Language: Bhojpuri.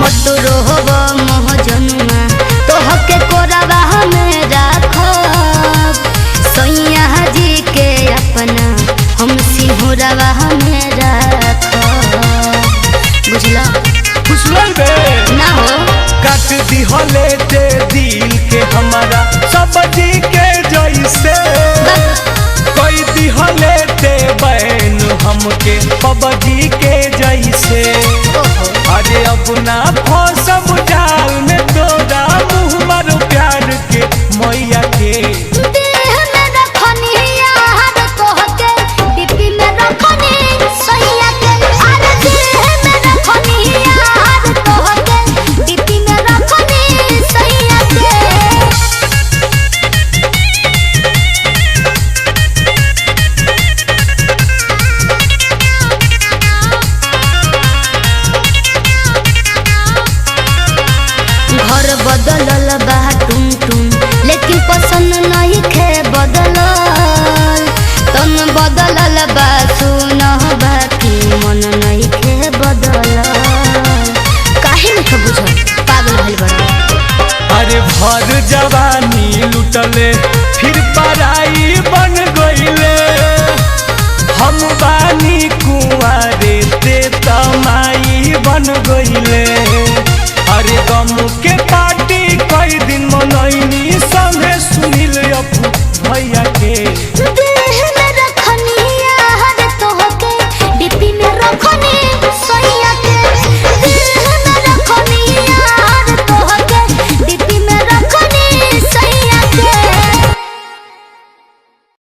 मोहत रोहब मोह जनुआ तोहके कोरबा में राखब सैया जी के अपना हम सिंहरवा में राखब। बुझला ना हो काट दिहले ते दिल के हमारा सब्जी के जैसे कोई दिहले ते बैन हमके पबजी के जैसे। अरे अब ना फौसम जाल में तोरा मुँह मारो प्यार के मैया के देह में रखनी यार तोहके डिब्बी में रखनी सैया के। अरे देह में रखनी यार तोहके डिब्बी में रखनी सैया के। घर बदलल बा टुम टुम लेकिन पसंद नहीं खे बदलल तन बदलल बा सुन बाकी मन नहीं खे बदलल। काहे नहीं बुझल पागल भइल बड़ा। अरे भर जवानी लुटले फिर पराई बन गईले हम बानी कुंवारे ते तमाई बन गईले। अरे गम के पार्टी कई दिन मनैनी